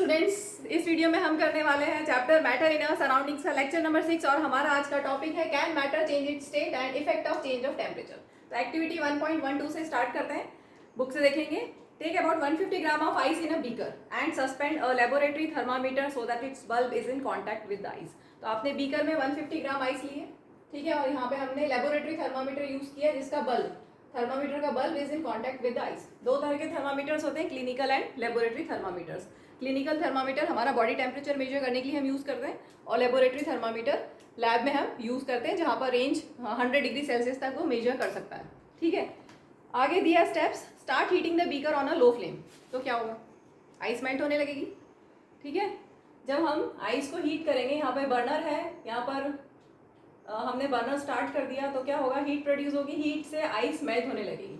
Students, इस video में हम करने वाले हैं chapter matter in our surroundings का लेक्चर नंबर 6 और हमारा आज का टॉपिक है can matter change its state and effect of change of temperature. तो एक्टिविटी 1.12 से स्टार्ट करते हैं। बुक से देखेंगे। Take about 150 gram of ice in a beaker and suspend a laboratory thermometer so that its bulb is in contact with the ice. तो आपने beaker में 150 gram ice ली है, ठीक है, और यहाँ पे हमने लेबोरेटरी थर्मामीटर यूज किया जिसका बल्ब थर्मामीटर का bulb is in contact with the ice. दो तरह के थर्मामीटर्स होते हैं, clinical and laboratory thermometers. Clinical thermometer हमारा बॉडी टेम्परेचर मेजर करने के लिए हम यूज़ करते हैं और लेबोरेटरी थर्मामीटर लैब में हम यूज़ करते हैं जहाँ पर रेंज 100 डिग्री सेल्सियस तक वो मेजर कर सकता है, ठीक है। आगे दिया steps, start heating the beaker on a low flame. तो क्या होगा, आइस मेल्ट होने लगेगी, ठीक है। जब हम आइस को हीट करेंगे, यहाँ पर बर्नर है, यहाँ पर हमने बर्नर स्टार्ट कर दिया, तो क्या होगा, हीट प्रोड्यूस होगी, हीट से आइस मेल्ट होने लगेगी।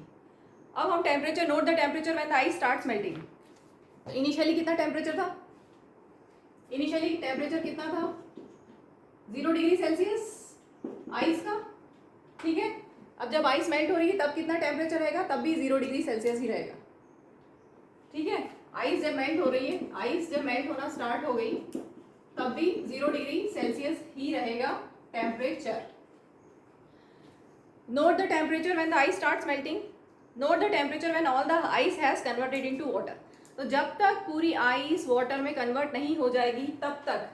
अब हम temperature, note the temperature when the ice starts melting. तो इनिशियली कितना टेम्परेचर था, इनिशियली टेम्परेचर कितना था, 0 डिग्री सेल्सियस आइस का, ठीक है। अब जब आइस मेल्ट हो रही है तब कितना टेम्परेचर रहेगा, तब भी 0 डिग्री सेल्सियस ही रहेगा, ठीक है। आइस जब मेल्ट हो रही है, आइस जब मेल्ट होना स्टार्ट हो गई तब भी 0 डिग्री सेल्सियस ही रहेगा temperature. Note the temperature when the ice starts melting, note the temperature when all the ice has converted into water. तो जब तक पूरी आइस वाटर में कन्वर्ट नहीं हो जाएगी तब तक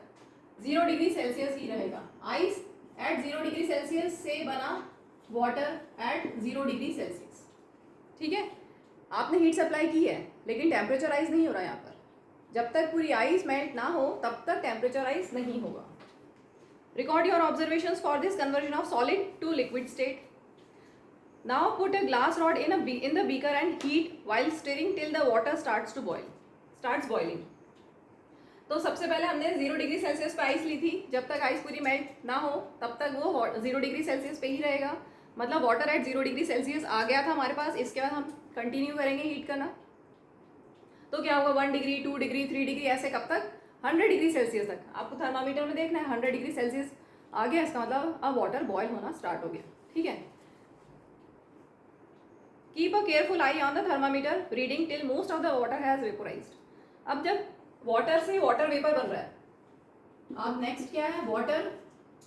0 डिग्री सेल्सियस ही रहेगा। आइस एट 0 डिग्री सेल्सियस से बना वाटर एट 0 डिग्री सेल्सियस, ठीक है। आपने हीट सप्लाई की है लेकिन टेम्परेचर राइज नहीं हो रहा है यहाँ पर। जब तक पूरी आइस मेल्ट ना हो तब तक टेम्परेचर राइज नहीं होगा। Record your observations for this conversion of solid to liquid state. Now put a glass rod in the beaker and heat while stirring till the water starts boiling. तो सबसे पहले हमने 0 डिग्री सेल्सियस पे ice ली थी। जब तक ice पूरी melt ना हो तब तक वो 0 डिग्री सेल्सियस पे ही रहेगा। मतलब वाटर एट 0 डिग्री सेल्सियस आ गया था हमारे पास। इसके बाद हम कंटिन्यू करेंगे हीट करना। तो क्या होगा, 1 डिग्री, 2 डिग्री, 3 डिग्री, ऐसे कब तक, 100 डिग्री सेल्सियस तक। आपको थर्मामीटर में देखना है 100 डिग्री सेल्सियस आ गया, इसका मतलब अब वाटर बॉयल होना स्टार्ट हो गया, ठीक है। Keep a careful eye on the thermometer reading till most of the water has vaporized. अब जब वाटर से वाटर वेपर बन रहा है, अब नेक्स्ट क्या है, वाटर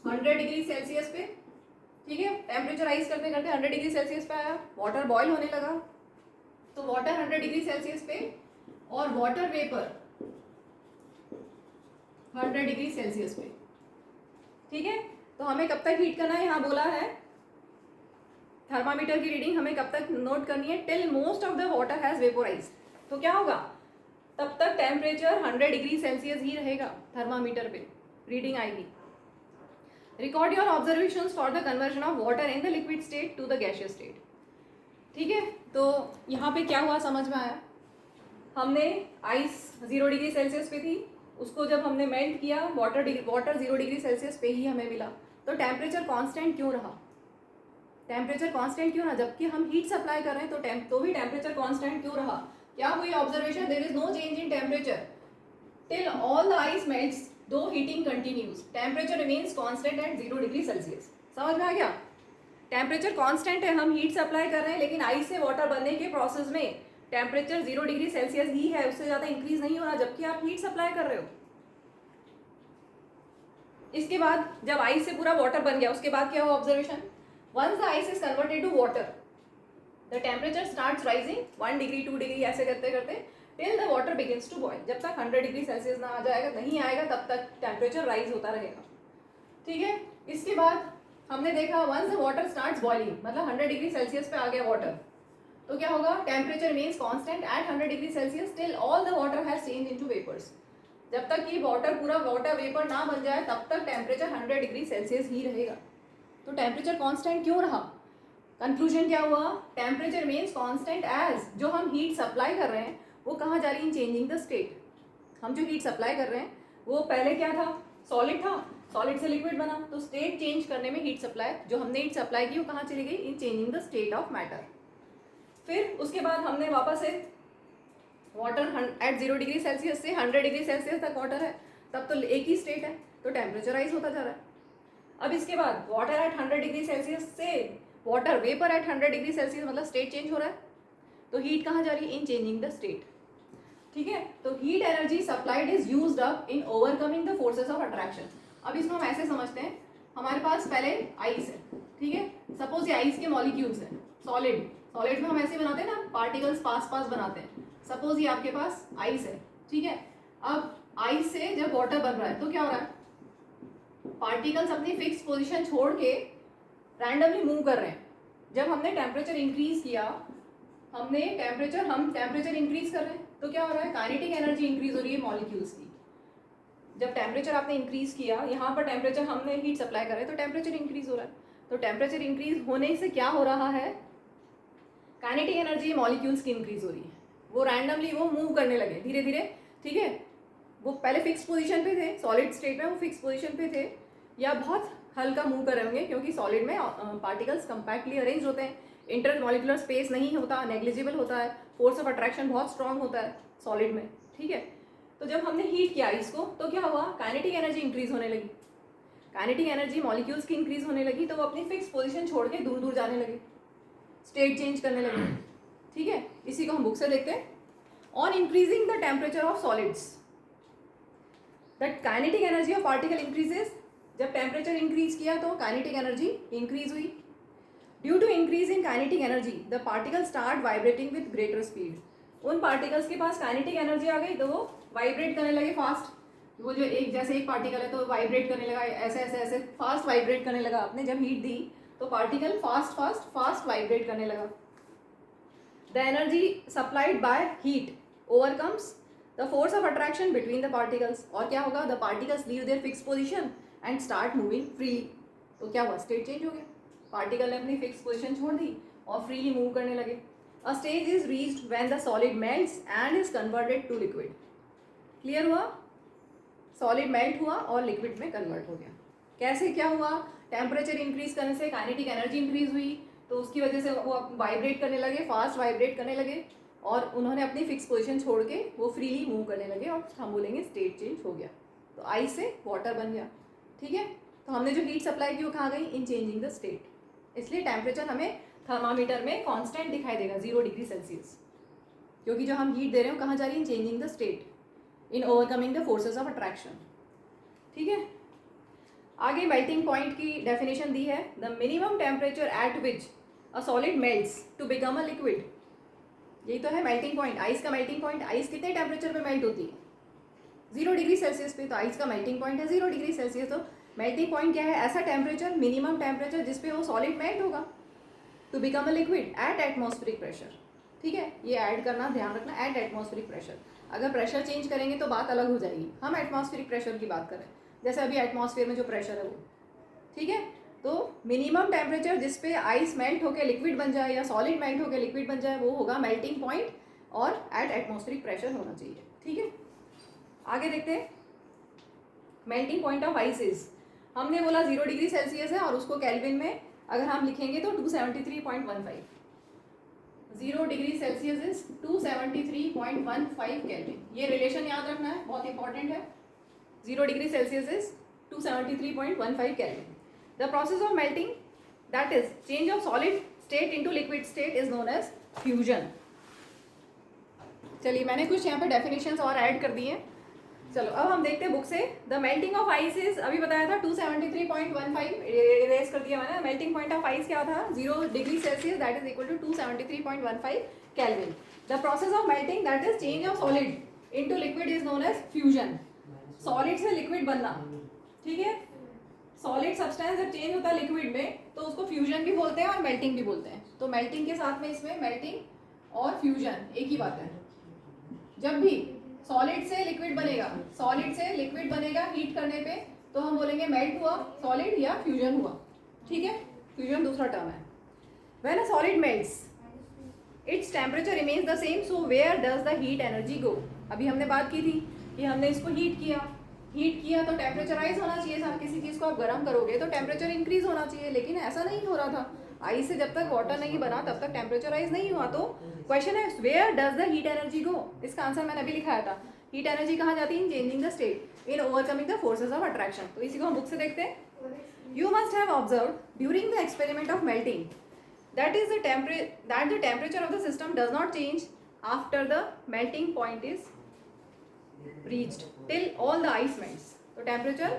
100 डिग्री सेल्सियस पे, ठीक है, टेम्परेचर राइज करते करते 100 डिग्री सेल्सियस पे आया, वाटर बॉयल होने लगा। तो वाटर 100 डिग्री सेल्सियस पे और वाटर वेपर 100 डिग्री सेल्सियस पे, ठीक है। तो हमें कब तक हीट करना है, यहाँ बोला है थर्मामीटर की रीडिंग हमें कब तक नोट करनी है, till most of the water has vaporised. तो क्या होगा, तब तक टेम्परेचर 100 डिग्री सेल्सियस ही रहेगा, थर्मामीटर पे रीडिंग आएगी। Record your observations for the conversion of water in the liquid state to the gaseous state, ठीक है। तो यहाँ पे क्या हुआ समझ में आया, हमने आइस 0 डिग्री सेल्सियस पे थी, उसको जब हमने मेल्ट किया वाटर 0 डिग्री सेल्सियस पे ही हमें मिला। तो टेम्परेचर कॉन्स्टेंट क्यों रहा, टेम्परेचर कांस्टेंट क्यों रहा, जबकि हम हीट सप्लाई कर रहे हैं तो भी टेम्परेचर कांस्टेंट क्यों रहा। क्या हुई observation, there is no change in temperature till all the ice melts though heating continues, temperature remains constant at 0 degree Celsius. समझ में आ गया, टेम्परेचर कांस्टेंट है, हम हीट सप्लाई कर रहे हैं लेकिन आइस से वाटर बनने के प्रोसेस में टेम्परेचर 0 डिग्री सेल्सियस ही है, उससे ज्यादा इंक्रीज नहीं हो रहा, जबकि आप हीट सप्लाई कर रहे हो। इसके बाद जब आइस से पूरा वाटर बन गया उसके बाद क्या हुआ observation, once the ice is converted to water the temperature starts rising 1 degree 2 degree ऐसे करते करते till the water begins to boil। जब तक 100 डिग्री सेल्सियस ना आ जाएगा, नहीं आएगा, तब तक टेम्परेचर राइज होता रहेगा, ठीक है। इसके बाद हमने देखा once the water starts boiling, मतलब 100 डिग्री सेल्सियस पे आ गया वाटर, तो क्या होगा, temperature means constant eight 100 degree Celsius till all the water has changed into vapors। जब तक ये वाटर पूरा वाटर वेपर ना बन जाए तब तक टेम्परेचर 100 डिग्री सेल्सियस ही रहेगा। तो टेम्परेचर कांस्टेंट क्यों रहा, कंक्लूजन क्या हुआ, टेम्परेचर मीन्स कांस्टेंट एज जो हम हीट सप्लाई कर रहे हैं वो कहाँ जा रही है, इन चेंजिंग द स्टेट। हम जो हीट सप्लाई कर रहे हैं वो पहले क्या था, सॉलिड था, सॉलिड से लिक्विड बना, तो स्टेट चेंज करने में हीट सप्लाई, जो हमने हीट सप्लाई की वो कहाँ चली गई, इन changing the state of matter. फिर उसके बाद हमने वापस से वाटर एट 0 डिग्री सेल्सियस से 100 डिग्री सेल्सियस तक वाटर है, तब तो एक ही स्टेट है, तो टेम्परेचर राइज होता जा रहा है। अब इसके बाद वाटर एट 100 डिग्री सेल्सियस से water vapour eight 100 degree Celsius, मतलब स्टेट चेंज हो रहा है, तो हीट कहाँ जा रही है, इन चेंजिंग द स्टेट, ठीक है, तो heat energy supplied is used up in overcoming the forces of attraction. अब इसको हम ऐसे समझते हैं, हमारे पास पहले आइस है, ठीक है, सपोज ये आइस के मॉलिक्यूल्स हैं, सॉलिड सॉलिड में हम ऐसे बनाते हैं ना, पार्टिकल्स पास पास बनाते हैं। सपोज ये आपके पास आइस है, ठीक है, अब आइस से जब वाटर बन रहा है तो क्या हो रहा है, पार्टिकल्स अपनी फिक्स पोजीशन छोड़ के रैंडमली मूव कर रहे हैं। जब हमने टेम्परेचर इंक्रीज किया, हम टेम्परेचर इंक्रीज कर रहे हैं तो क्या हो रहा है, काइनेटिक एनर्जी इंक्रीज हो रही है मॉलिक्यूल्स की। जब टेम्परेचर आपने इंक्रीज किया, यहाँ पर टेम्परेचर हमने हीट सप्लाई कर रहे हैं तो टेम्परेचर इंक्रीज हो रहा है। तो टेम्परेचर इंक्रीज होने से क्या हो रहा है, काइनेटिक एनर्जी मॉलिक्यूल्स की इंक्रीज हो रही है, वो रैंडमली वो मूव करने लगे धीरे धीरे, ठीक है। वो पहले फिक्स पोजीशन पे थे, सॉलिड स्टेट में वो फिक्स पोजीशन पे थे, या बहुत हल्का मूव कर रहे होंगे क्योंकि सॉलिड में पार्टिकल्स कंपैक्टली अरेंज होते हैं, इंटर मॉलिकुलर स्पेस नहीं होता, नेग्लिजिबल होता है, फोर्स ऑफ अट्रैक्शन बहुत स्ट्रांग होता है सॉलिड में, ठीक है। तो जब हमने हीट किया इसको तो क्या हुआ, काइनेटिक एनर्जी इंक्रीज होने लगी, काइनेटिक एनर्जी मॉलिक्यूल्स की इंक्रीज होने लगी, तो वो अपनी फिक्स पोजीशन छोड़ के दूर दूर जाने लगे, स्टेट चेंज करने लगे, ठीक है। इसी को हम बुक से देखते हैं। On increasing the temperature of solids the kinetic energy of particle increases. जब टेम्परेचर इंक्रीज किया तो काइनेटिक एनर्जी इंक्रीज हुई। Due to increase in kinetic energy the particle start vibrating with greater speed. उन particles के पास kinetic energy आ गई तो वो वाइब्रेट करने लगे फास्ट। वो जो एक जैसे एक पार्टिकल है तो वाइब्रेट करने लगा, ऐसे ऐसे ऐसे फास्ट वाइब्रेट करने लगा। आपने जब हीट दी तो पार्टिकल फास्ट वाइब्रेट करने लगा। The energy supplied by heat overcomes the force of attraction between the particles. और क्या होगा, the particles leave their fix position and start moving freely. तो क्या हुआ, स्टेट चेंज हो गया, पार्टिकल ने अपनी फिक्स पोजीशन छोड़ दी और फ्रीली मूव करने लगे। A stage is reached when the solid melts and is converted to liquid. Clear हुआ, सॉलिड मेल्ट हुआ और लिक्विड में कन्वर्ट हो गया। कैसे क्या हुआ, टेम्परेचर इंक्रीज करने से काइनेटिक एनर्जी इंक्रीज हुई तो उसकी वजह से वो वाइब्रेट करने लगे, फास्ट वाइब्रेट करने लगे और उन्होंने अपनी फिक्स पोजीशन छोड़ के वो फ्रीली मूव करने लगे और हम बोलेंगे स्टेट चेंज हो गया। तो आइस से वाटर बन गया, ठीक है। तो हमने जो हीट सप्लाई की वो कहाँ गई, इन चेंजिंग द स्टेट। इसलिए टेम्परेचर हमें थर्मामीटर में कांस्टेंट दिखाई देगा 0 डिग्री सेल्सियस, क्योंकि जो हम हीट दे रहे हो कहाँ जा रही है, in changing the state in overcoming the forces of attraction, ठीक है। आगे मेल्टिंग पॉइंट की डेफिनेशन दी है, the minimum temperature at which a solid melts to become a liquid. यही तो है मेल्टिंग पॉइंट, आइस का मेल्टिंग पॉइंट। आइस कितने टेम्परेचर पे मेल्ट होती है, 0 डिग्री सेल्सियस पे, तो आइस का मेल्टिंग पॉइंट है 0 डिग्री सेल्सियस। तो मेल्टिंग पॉइंट क्या है, ऐसा टेम्परेचर, मिनिमम टेम्परेचर जिसपे वो सॉलिड मेल्ट होगा to become a liquid at atmospheric pressure, ठीक है। ये ऐड करना, ध्यान रखना, एट एटमॉस्फेरिक प्रेशर। अगर प्रेशर चेंज करेंगे तो बात अलग हो जाएगी। हम एटमॉस्फेरिक प्रेशर की बात करें, जैसे अभी एटमॉस्फेयर में जो प्रेशर है वो, ठीक है। तो मिनिमम टेम्परेचर जिस पे आइस मेल्ट होकर लिक्विड बन जाए या सॉलिड मेल्ट होकर लिक्विड बन जाए वो होगा मेल्टिंग पॉइंट और एट एटमॉस्फेरिक प्रेशर होना चाहिए, ठीक है। आगे देखते हैं, melting point of ice is, हमने बोला 0 डिग्री सेल्सियस है और उसको केल्विन में अगर हम लिखेंगे तो 273.15। 0 डिग्री सेल्सियस इज 273.15 केल्विन। ये रिलेशन याद रखना है, बहुत इंपॉर्टेंट है। 0 degree Celsius is 273.15 kelvin. The process of melting that is change of solid state into liquid state is known as fusion. चलिए मैंने कुछ यहाँ पे डेफिनेशंस और ऐड कर दिए हैं। चलो अब हम देखते हैं बुक से। The melting of ice is, अभी बताया था 273.15, इरेज कर दिया मैंने। मेल्टिंग पॉइंट ऑफ आइस क्या था, 0 degree Celsius that is equal to 273.15 kelvin. The process of melting that is change of solid into liquid is known as fusion. Solid से liquid बनना, ठीक है। सॉलिड सब्सटेंस जब चेंज होता है liquid में तो उसको फ्यूजन भी बोलते हैं और मेल्टिंग भी बोलते हैं। तो मेल्टिंग के साथ में इसमें मेल्टिंग और फ्यूजन एक ही बात है। जब भी सॉलिड से लिक्विड बनेगा, सॉलिड से लिक्विड बनेगा हीट करने पे तो हम बोलेंगे मेल्ट हुआ सॉलिड या फ्यूजन हुआ, ठीक है। फ्यूजन दूसरा टर्म है। When a solid melts its temperature remains the same, so where does the heat energy go. अभी हमने बात की थी कि हमने इसको हीट किया तो टेम्परेचराइज होना चाहिए था। किसी चीज़ को आप गर्म करोगे तो टेम्परेचर इंक्रीज होना चाहिए, लेकिन ऐसा नहीं हो रहा था। आइस से जब तक वाटर नहीं बना तब तक टेम्परेचराइज नहीं हुआ। तो क्वेश्चन है where does the heat energy go. इसका आंसर मैंने अभी लिखाया था, हीट एनर्जी कहाँ जाती है, in changing the state in overcoming the forces of attraction. तो इसी को हम बुक से देखते हैं। You must have observed during the experiment of melting that the temperature of the system does not change after the melting point is reached till all the ice melts. तो temperature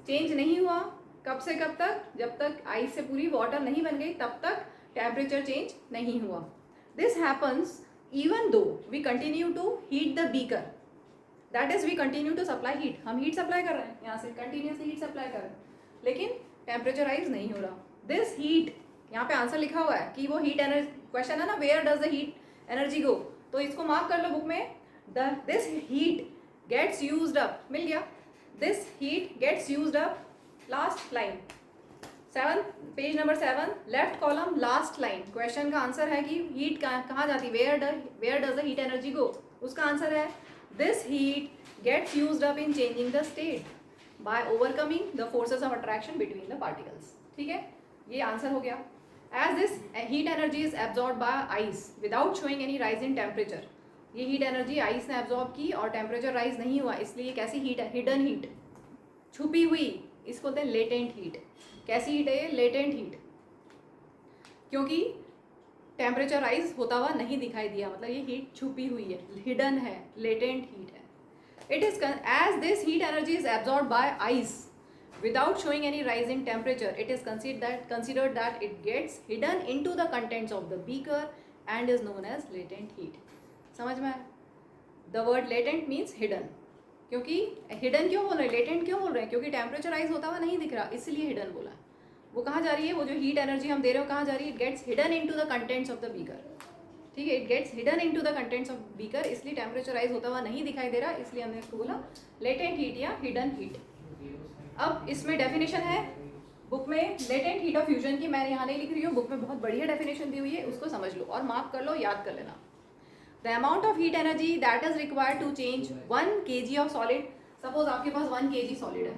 change नहीं हुआ कब से कब तक, जब तक ice से पूरी वाटर नहीं बन गई तब तक टेम्परेचर चेंज नहीं हुआ. This happens even though we continue to heat the beaker, that is we continue to supply heat. हम हीट सप्लाई कर रहे हैं, यहाँ से कंटिन्यूसली हीट सप्लाई कर रहे हैं, लेकिन टेम्परेचर राइज नहीं हो रहा. दिस हीट, यहाँ पे आंसर लिखा हुआ है कि वो हीट एनर्जी, क्वेश्चन है ना where does the heat energy go, तो इसको मार्क कर लो बुक में. This heat gets used up, मिल गया. This heat gets used up, last line 7, page number 7, left column last line. Question का आंसर है कि हीट कहाँ जाती है, where does the heat energy go. उसका आंसर है this heat gets used up in changing the state by overcoming the forces of attraction between the particles. ठीक है, ये आंसर हो गया. As this heat energy is absorb by ice without showing any rise in temperature. ये heat energy ice ने absorb की और temperature rise नहीं हुआ, इसलिए कैसी हीट है, हिडन हीट, छुपी हुई. इसको बोलते हैं लेटेंट हीट. कैसी हीट है ये, लेटेंट हीट, क्योंकि टेम्परेचर राइज होता हुआ नहीं दिखाई दिया, मतलब ये हीट छुपी हुई है, हिडन है, लेटेंट हीट है. It is as this heat energy is absorb by ice without showing any rise in temperature, it is considered that it gets hidden into the contents of the beaker and is known as latent heat. समझ में आया? The word latent means hidden. क्योंकि hidden क्यों बोल रहे हैं, latent क्यों बोल रहे हैं, क्योंकि टेम्परेचर राइज होता हुआ नहीं दिख रहा, इसलिए hidden बोला. वो कहाँ जा रही है, वो जो हीट एनर्जी हम दे रहे हो कहाँ जा रही है, it gets hidden into the contents of the beaker. ठीक है, it gets hidden into the contents of beaker, इसलिए टेम्परेचर राइज होता हुआ नहीं दिखाई दे रहा, इसलिए हमने इसको बोला latent heat या hidden heat. अब इसमें डेफिनेशन है बुक में लेटेंट हीट ऑफ फ्यूजन की, मैंने यहाँ नहीं लिख रही हूँ, बुक में बहुत बढ़िया डेफिनेशन दी हुई है, उसको समझ लो और मार्क कर लो, याद कर लेना. The amount of heat energy that is required to change 1 kg of solid. Suppose आपके पास 1 kg सॉलिड है,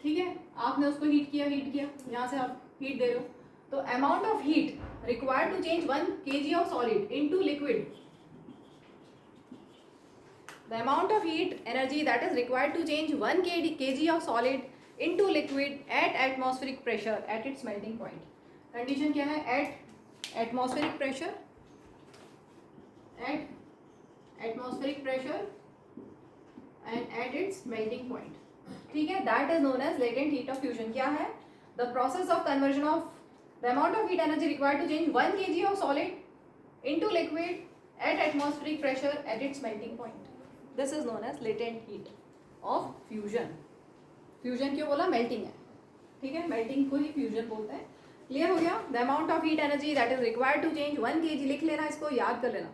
ठीक है, आपने उसको हीट किया, यहाँ से आप हीट दे रहे हो, तो amount of heat required to change 1 kg of solid into liquid. The amount of heat energy that is required to change 1 kg of solid into liquid at atmospheric pressure at its melting point. Condition क्या है, at atmospheric pressure, at atmospheric pressure and at its melting point. ठीक है, that is known as latent heat of fusion. क्या है, the process of conversion of the amount of heat energy required to change 1 kg of solid into liquid at atmospheric pressure at its melting point. This is known as latent heat of fusion. Fusion क्यों बोला, melting है, ठीक है, melting को ही fusion बोलते हैं. Clear हो गया. The amount of heat energy that is required to change 1 kg, लिख लेना इसको, याद कर लेना.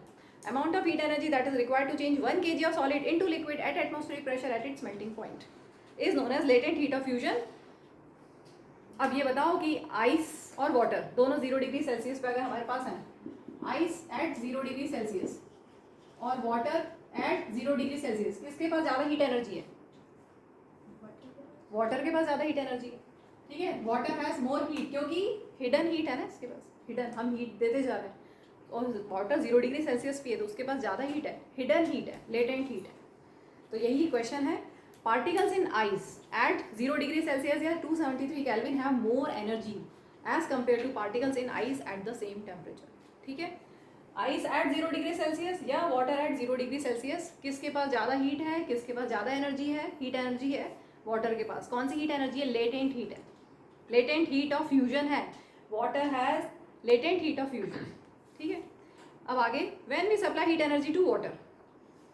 Amount of heat energy that is required to change 1 kg of solid into liquid at atmospheric pressure at its melting point is known as latent heat of fusion. अब ये बताओ कि आइस और वाटर दोनों 0 डिग्री सेल्सियस पे अगर हमारे पास हैं, आइस एट 0 डिग्री सेल्सियस और वाटर एट 0 डिग्री सेल्सियस, किसके पास ज़्यादा हीट एनर्जी है, वाटर के पास ज़्यादा हीट एनर्जी है. ठीक है, वाटर हैज़ मोर हीट, क्योंकि हिडन हीट है ना इसके पास, हिडन, हम हीट देते जा रहे हैं, और वाटर 0 डिग्री सेल्सियस पे है तो उसके पास ज़्यादा हीट है, हिडन हीट है, लेटेंट हीट है. तो यही क्वेश्चन है. Particles in ice at 0 degree Celsius या 273 kelvin have more energy as compare to particles in ice at the same temperature. ठीक है, आइस एट 0 डिग्री सेल्सियस या वाटर एट 0 डिग्री सेल्सियस, किसके पास ज़्यादा हीट है, किसके पास ज़्यादा एनर्जी है, हीट एनर्जी है वाटर के पास. कौन सी हीट एनर्जी है, लेटेंट हीट है, लेटेंट हीट ऑफ फ्यूजन है. Water has latent heat of fusion. ठीक है, अब आगे, when we supply heat energy to water.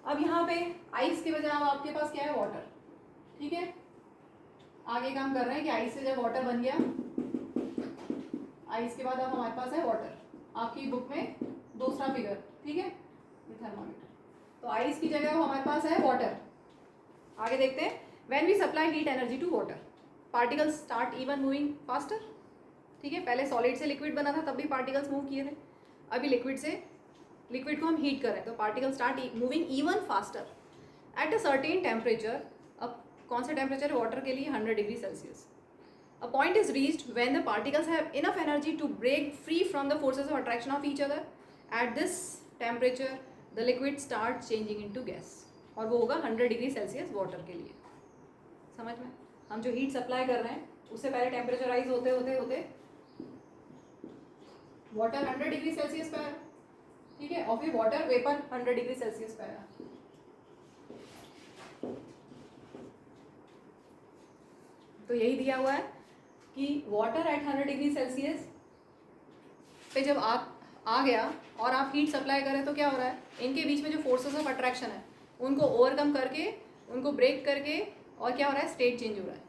अब यहाँ पे आइस के बजाय अब आपके पास क्या है, वाटर. ठीक है, आगे काम कर रहे हैं कि आइस से जब वाटर बन गया, आइस के बाद अब हमारे पास है वाटर. आपकी बुक में दूसरा फिगर, ठीक है, ये थर्मामीटर. तो आइस की जगह हमारे पास है वाटर. आगे देखते हैं. When we supply heat energy to water, particles start even moving faster. ठीक है, पहले सॉलिड से लिक्विड बना था तब भी पार्टिकल्स मूव किए थे, अभी लिक्विड से, लिक्विड को हम हीट कर रहे हैं तो particle start moving even faster at a certain temperature. अब कौन सा टेम्परेचर है वाटर के लिए, 100 degree Celsius. A point is reached when the particles have enough energy to break free from the forces of attraction of each other. At this temperature, the liquid starts changing into gas. और वो होगा 100 degree Celsius water के लिए. समझ में, हम जो heat supply कर रहे हैं उससे पहले टेम्परेचर राइज होते होते होते वाटर 100 डिग्री सेल्सियस पे आया. ठीक है, और फिर वाटर वेपर 100 डिग्री सेल्सियस पे आया. तो यही दिया हुआ है कि वाटर एट 100 डिग्री सेल्सियस पे जब आ गया और आप हीट सप्लाई करें तो क्या हो रहा है, इनके बीच में जो फोर्सेस ऑफ अट्रैक्शन है उनको ओवरकम करके, उनको ब्रेक करके, और क्या हो रहा है, स्टेट चेंज हो रहा है।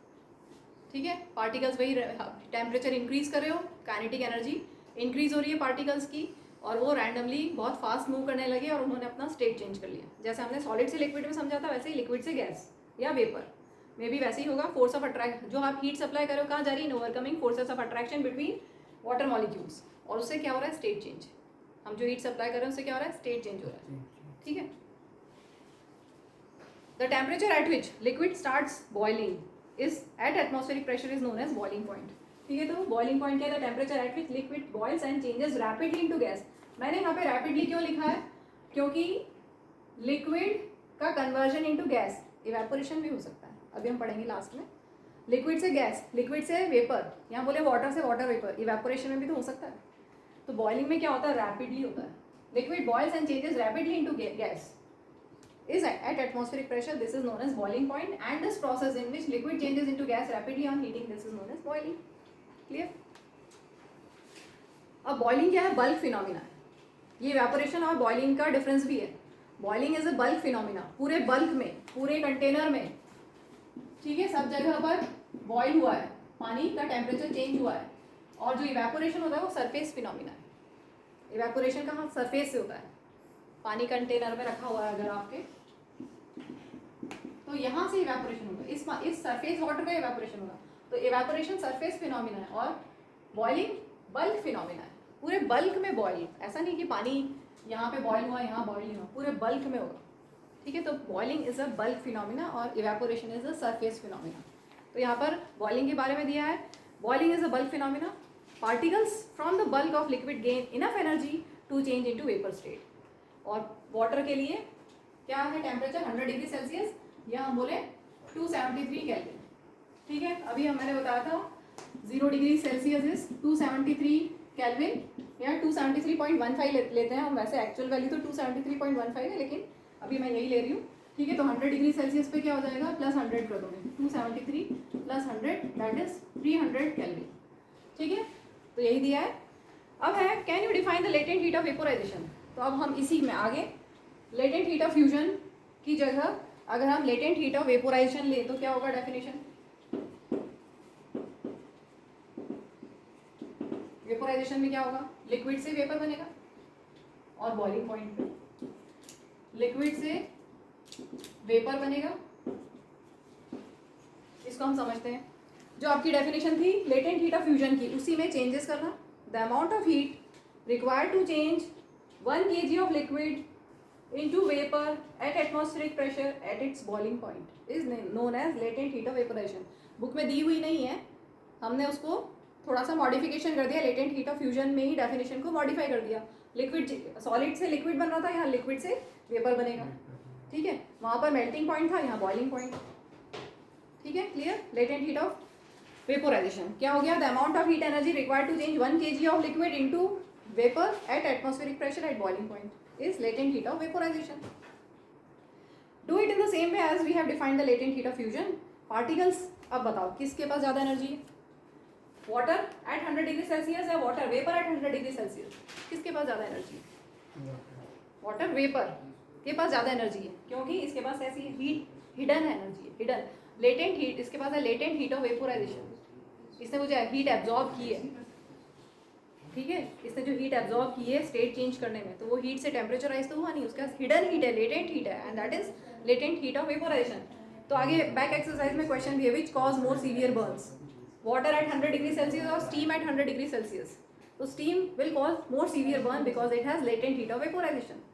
ठीक है, पार्टिकल्स वही टेम्परेचर इंक्रीज कर रहे हो, काइनेटिक एनर्जी इंक्रीज हो रही है पार्टिकल्स की, और वो रैंडमली बहुत फास्ट मूव करने लगे और उन्होंने अपना स्टेट चेंज कर लिया। जैसे हमने सॉलिड से लिक्विड में समझा था, वैसे ही लिक्विड से गैस या वेपर में भी वैसे ही होगा। फोर्स ऑफ अट्रैक्ट, जो आप हीट सप्लाई करो कहाँ जा रही है, overcoming forces of attraction between water molecules, और उससे क्या हो रहा है, स्टेट चेंज। हम जो हीट सप्लाई कर रहे हैं उससे क्या हो रहा है, स्टेट चेंज हो रहा है। ठीक है, the temperature at which liquid starts boiling is at atmospheric pressure is known as boiling point. ठीक है, तो बॉइलिंग पॉइंट क्या है, the temperature at which liquid boils and changes rapidly into gas. मैंने यहाँ पे रैपिडली क्यों लिखा है, क्योंकि लिक्विड का कन्वर्जन इनटू गैस इवेपोरेशन भी हो सकता है, अभी हम पढ़ेंगे लास्ट में। लिक्विड से गैस, लिक्विड से वेपर, यहाँ बोले वाटर से वाटर वेपर, इवेपोरेशन में भी तो हो सकता है। तो बॉइलिंग में क्या होता है, रैपिडली होता है। Liquid boils and changes rapidly into gas is at atmospheric pressure, this is known as boiling point, and this process in which liquid changes into gas rapidly on heating, this is known as boiling. Clear? अब boiling क्या है, bulk phenomena है। ये evaporation और boiling का difference भी है। Boiling is a bulk phenomena, पूरे बल्क में, पूरे कंटेनर में, ठीक है, सब जगह पर बॉइल हुआ है, पानी का टेम्परेचर चेंज हुआ है, और जो इवेपोरेशन होता है वो सरफेस फिनोमिना है। इवेपोरेशन कहाँ, सरफेस से होता है, पानी कंटेनर में रखा हुआ है अगर आपके, तो यहाँ से इवेपोरेशन होगा, इस सरफेस वाटर का इवेपोरेशन होगा। तो इवेपोरेशन सरफेस फिनोमिना है और बॉइलिंग बल्क फिनोमिना है, पूरे बल्क में बॉइल। ऐसा नहीं कि पानी यहाँ पे बॉइल हुआ, यहाँ बॉइल नहीं हुआ, पूरे बल्क में होगा। ठीक है, तो boiling is a bulk phenomena और evaporation is a surface phenomena. तो यहाँ पर बॉइलिंग के बारे में दिया है, boiling is a bulk phenomena, particles from the bulk of liquid gain enough energy to change into vapour state. और वाटर के लिए क्या है, टेम्परेचर 100 डिग्री सेल्सियस या हम बोले 273 केल्विन। ठीक है, अभी मैंने बताया था 0 डिग्री सेल्सियस इज 273 केल्विन या 273.15 लेते हैं हम, वैसे एक्चुअल वैल्यू तो 273.15 है, लेकिन अभी मैं यही ले रही हूँ। ठीक है, तो 100 डिग्री सेल्सियस पे क्या हो जाएगा, प्लस 100 कर दोगे, 273 प्लस 100 दैट इज 300 केल्विन। ठीक है, तो यही दिया है। अब है, can you define the latent heat of vaporisation. तो अब हम इसी में आगे लेटेंट हीट ऑफ फ्यूजन की जगह अगर हम लेटेंट हीट ऑफ वेपोराइजेशन ले तो क्या होगा डेफिनेशन, वेपोराइजेशन में क्या होगा, लिक्विड से वेपर बनेगा, और बॉइलिंग पॉइंट पे लिक्विड से वेपर बनेगा। इसको हम समझते हैं, जो आपकी डेफिनेशन थी लेटेंट हीट ऑफ फ्यूजन की, उसी में चेंजेस करना। The amount of heat required to change 1 kg of liquid into vapor at atmospheric pressure at its boiling point is known as latent heat of vaporization। Book में दी हुई नहीं है, हमने उसको थोड़ा सा मॉडिफिकेशन कर दिया, लेटेंट हीट ऑफ फ्यूजन में ही डेफिनेशन को मॉडिफाई कर दिया। लिक्विड, सॉलिड से लिक्विड बन रहा था, यहाँ लिक्विड से वेपर बनेगा। ठीक है, वहाँ पर मेल्टिंग पॉइंट था, यहाँ बॉइलिंग पॉइंट। ठीक है, clear. Latent heat of vaporisation क्या हो गया, the amount of heat energy required to change 1 kg of liquid into vapor at atmospheric pressure at boiling point is latent heat of vaporization. Do it in the same way as we have defined the latent heat of fusion. Particles, अब बताओ किसके पास ज़्यादा energy है, water at 100 degree Celsius या water vapour at 100 degree Celsius, किसके पास ज़्यादा एनर्जी है, वाटर वेपर के पास ज़्यादा एनर्जी है, क्योंकि इसके पास ऐसी हीट हिडन एनर्जी है, हिडन लेटेंट हीट इसके पास है, लेटेंट हीट ऑफ वेपोराइजेशन। इसने मुझे हीट एब्जॉर्ब की है। ठीक है, इसने जो हीट एब्जॉर्ब की है स्टेट चेंज करने में, तो वो हीट से टेम्परेचर राइज तो हुआ नहीं, उसका हिडन हीट है, लेटेंट हीट है, and that is latent heat of vaporisation. तो आगे बैक एक्सरसाइज में क्वेश्चन दिए, which cause more severe Burns, water at 100 degree Celsius और स्टीम एट 100 डिग्री सेल्सियस। तो steam will cause more severe burn because it has latent heat of vaporisation.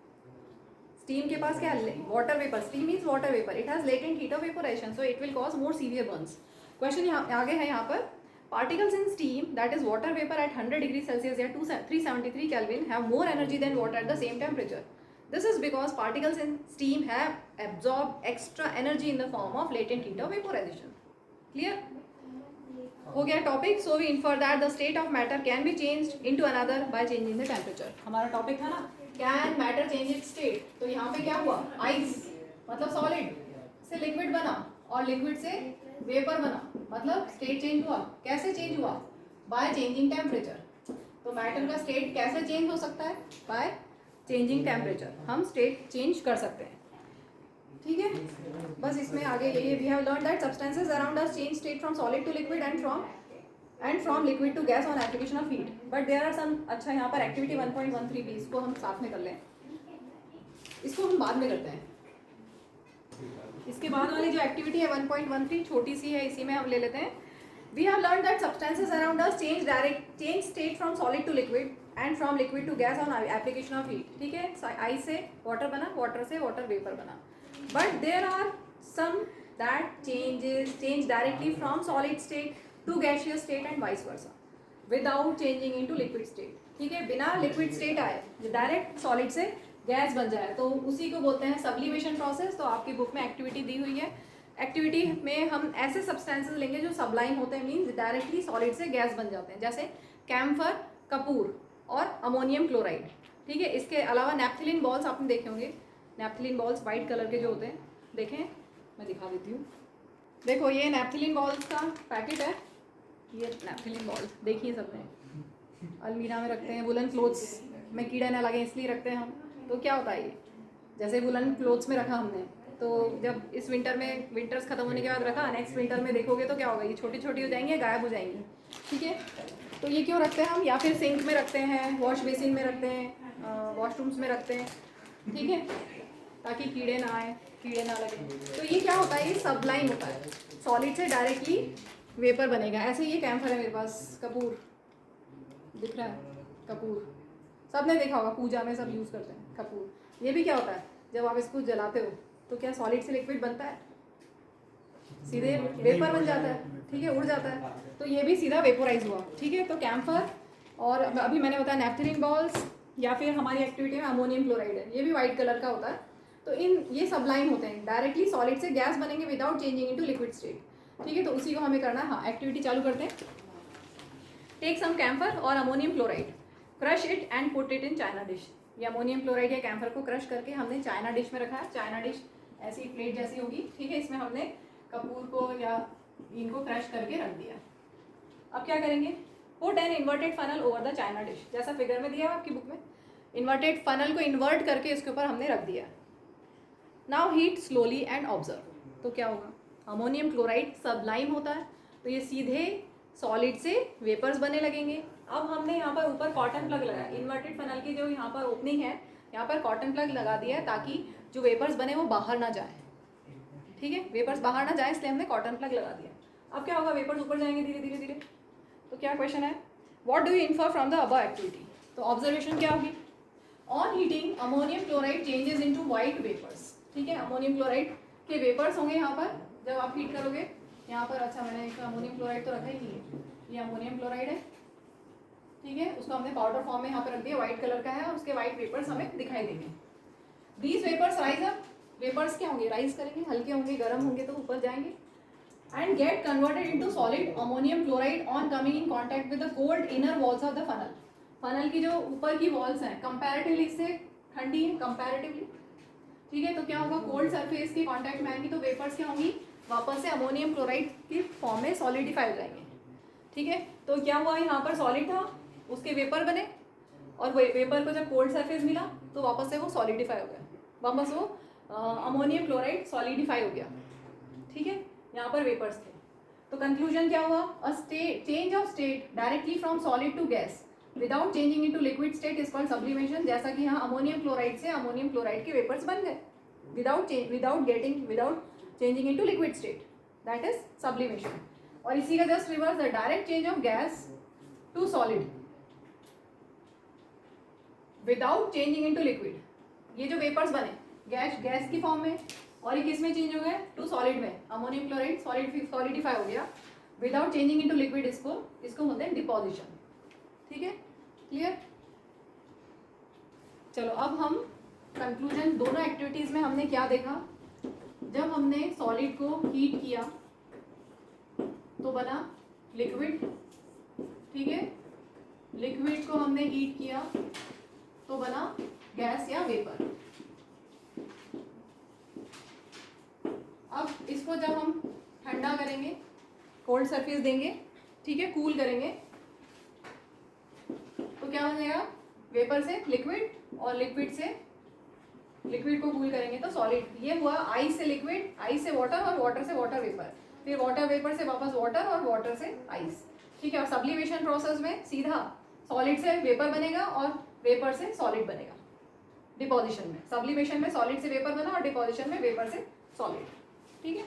Steam के पास क्या है, water vapour, steam means water vapour, it has latent heat of vaporisation, so it will cause more severe Burns. Question आगे है यहाँ पर, particles in steam, that is water vapor at 100 degree Celsius या 373 Kelvin have more energy than water at the same temperature. This is because particles in steam have absorbed extra energy in the form of latent heat of vaporization. Clear? हो गया topic. So we infer that the state of matter can be changed into another by changing the temperature. हमारा topic था ना, can matter change its state, तो यहाँ पे क्या हुआ, ice मतलब solid से लिक्विड बना और लिक्विड से वेपर बना, मतलब स्टेट चेंज हुआ। कैसे चेंज हुआ? By changing temperature. तो मैटर का स्टेट कैसे चेंज हो सकता है? बाय चेंजिंग टेम्परेचर हम स्टेट चेंज कर सकते हैं। ठीक है, बस इसमें आगे ये we have learn that substances around us change state from solid to liquid and from liquid to gas on application of heat, but there are some. अच्छा, यहाँ पर एक्टिविटी 1.13 भी, इसको हम साथ में कर लें, इसको हम बाद में करते हैं। इसके बाद वाली जो एक्टिविटी है 1.13 छोटी सी है, इसी में हम ले लेते हैं। We have learn that substances around us change state from solid to liquid and from liquid to gas on application of heat. ठीक है, आइस से वाटर बना, वाटर से वाटर वेपर बना, but there are some that change directly from solid state to gaseous state and vice versa without changing into liquid state. ठीक है, बिना liquid state आए डायरेक्ट सॉलिड से गैस बन जाए तो उसी को बोलते हैं सब्लिमेशन प्रोसेस। तो आपकी बुक में एक्टिविटी दी हुई है। एक्टिविटी में हम ऐसे सब्सटेंसेस लेंगे जो सब्लाइम होते हैं, मीन्स डायरेक्टली सॉलिड से गैस बन जाते हैं, जैसे कैम्फर, कपूर और अमोनियम क्लोराइड। ठीक है, इसके अलावा नैप्थलीन बॉल्स आपने देखे होंगे, नैप्थलीन बॉल्स वाइट कलर के जो होते हैं, देखें मैं दिखा देती हूँ। देखो ये नैप्थलीन बॉल्स का पैकेट है, ये नैप्थलीन बॉल्स देखिए सबने अलमीरा में रखते हैं, वुलन क्लोथ्स में कीड़े ना लगे इसलिए रखते हैं हम। तो क्या होता है ये, जैसे वुलन क्लोथ्स में रखा हमने, तो जब इस विंटर में विंटर्स खत्म होने के बाद रखा, नेक्स्ट विंटर में देखोगे तो क्या होगा, ये छोटी छोटी हो जाएंगी, गायब हो जाएंगी। ठीक है, तो ये क्यों रखते हैं हम, या फिर सिंक में रखते हैं, वॉश बेसिन में रखते हैं, वॉशरूम्स में रखते हैं। ठीक है, ताकि कीड़े ना आए, कीड़े ना लगे। तो ये क्या होता है, ये सब्लाइम होता है, सॉलिड से डायरेक्टली वेपर बनेगा। ऐसे ये कैम्फर है मेरे पास, कपूर दिख रहा है, कपूर सबने देखा होगा, पूजा में सब यूज़ करते हैं कपूर। ये भी क्या होता है, जब आप इसको जलाते हो तो क्या सॉलिड से लिक्विड बनता है, सीधे वेपर बन जाता है। ठीक है, उड़ जाता है, तो ये भी सीधा वेपोराइज हुआ। ठीक है, तो कैम्फर और अभी मैंने बताया नैप्थलीन बॉल्स, या फिर हमारी एक्टिविटी में अमोनियम क्लोराइड है, ये भी वाइट कलर का होता है। तो ये सब्लाइम होते हैं, डायरेक्टली सॉलिड से गैस बनेंगे without changing into liquid state. ठीक है, तो उसी को हमें करना है। हाँ, एक्टिविटी चालू करते हैं। टेक सम कैम्फर और ammonium chloride, crush it and put it in China dish. ये अमोनियम क्लोराइड या कैम्फर को क्रश करके हमने चाइना डिश में रखा है। चाइना डिश ऐसी प्लेट जैसी होगी। ठीक है, इसमें हमने कपूर को या इनको क्रश करके रख दिया। अब क्या करेंगे, put an inverted funnel over the China dish, जैसा फिगर में दिया है आपकी बुक में। इन्वर्टेड फनल को इन्वर्ट करके इसके ऊपर हमने रख दिया। Now heat slowly and observe. तो क्या होगा, अमोनियम क्लोराइड सब्लाइम होता है, तो ये सीधे सॉलिड से वेपर्स बनने लगेंगे। अब हमने यहाँ पर ऊपर कॉटन प्लग लगाया, इन्वर्टेड फनल की जो यहाँ पर ओपनिंग है, यहाँ पर कॉटन प्लग लगा दिया है ताकि जो वेपर्स बने वो बाहर ना जाए। ठीक है, वेपर्स बाहर ना जाए इसलिए हमने कॉटन प्लग लगा दिया। अब क्या होगा, वेपर्स ऊपर जाएंगे धीरे धीरे धीरे। तो क्या क्वेश्चन है, what do you infer from the above activity. तो ऑब्जर्वेशन क्या होगी, on heating ammonium chloride changes into white vapours. ठीक है, अमोनियम क्लोराइड के वेपर्स होंगे यहाँ पर जब आप हीट करोगे। यहाँ पर अच्छा मैंने एक अमोनियम क्लोराइड तो रखा ही नहीं है, ये अमोनियम क्लोराइड है। ठीक है, उसको हमने पाउडर फॉर्म में यहाँ पर रख दिया, व्हाइट कलर का है और उसके व्हाइट वेपर्स हमें दिखाई देंगे। These vapours rise up, vapours क्या होंगे, राइज करेंगे, हल्के होंगे, गर्म होंगे तो ऊपर जाएंगे। And get converted into solid ammonium chloride on coming in contact with the cold inner walls of the funnel. Funnel की जो ऊपर की वॉल्स हैं कंपैरेटिवली इससे ठंडी है, कंपैरेटिवली। ठीक है, तो क्या होगा, कोल्ड सरफेस के कॉन्टैक्ट में आएंगी तो वेपर्स क्या होंगी, वापस से अमोनियम क्लोराइड की फॉर्म में सॉलिडिफाई हो जाएंगे। ठीक है, तो क्या हुआ, यहाँ पर सॉलिड था, उसके वेपर बने, और वेपर को जब कोल्ड सरफेस मिला तो वापस से वो सॉलिडिफाई हो गया, वापस वो अमोनियम क्लोराइड सॉलिडिफाई हो गया। ठीक है, यहाँ पर वेपर्स थे। तो कंक्लूजन क्या हुआ, a state change of state directly from solid to gas without changing into liquid state is called sublimation. जैसा कि यहाँ अमोनियम क्लोराइड से अमोनियम क्लोराइड के वेपर्स बन गए without changing into liquid state, that is sublimation. और इसी का just reverse, the direct change of gas to solid without changing into liquid. ये जो वेपर्स बने गैस की फॉर्म में, और ये किस में चेंज हो गए, टू सॉलिड में, अमोनियम क्लोराइड सॉलिडिफाई हो गया विदाउट चेंजिंग इनटू लिक्विड, इसको बोलते हैं डिपोजिशन। ठीक है, क्लियर। चलो अब हम कंक्लूजन, दोनों एक्टिविटीज में हमने क्या देखा, जब हमने सॉलिड को हीट किया तो बना लिक्विड। ठीक है, लिक्विड को हमने हीट किया तो बना गैस या वेपर। अब इसको जब हम ठंडा करेंगे, कोल्ड सरफेस देंगे, ठीक है, कूल करेंगे, तो क्या हो जाएगा, वेपर से लिक्विड और लिक्विड से लिक्विड को कूल करेंगे तो सॉलिड। ये हुआ आइस से लिक्विड, आइस से वाटर और वाटर से वाटर वेपर, फिर वाटर वेपर से वापस वाटर और वाटर से आइस, ठीक है। और सब्लिमेशन प्रोसेस में सीधा सॉलिड से वेपर बनेगा और वेपर से सॉलिड बनेगा डिपोजिशन में। सब्लिमेशन में सॉलिड से वेपर बना और डिपोजिशन में वेपर से सॉलिड, ठीक है।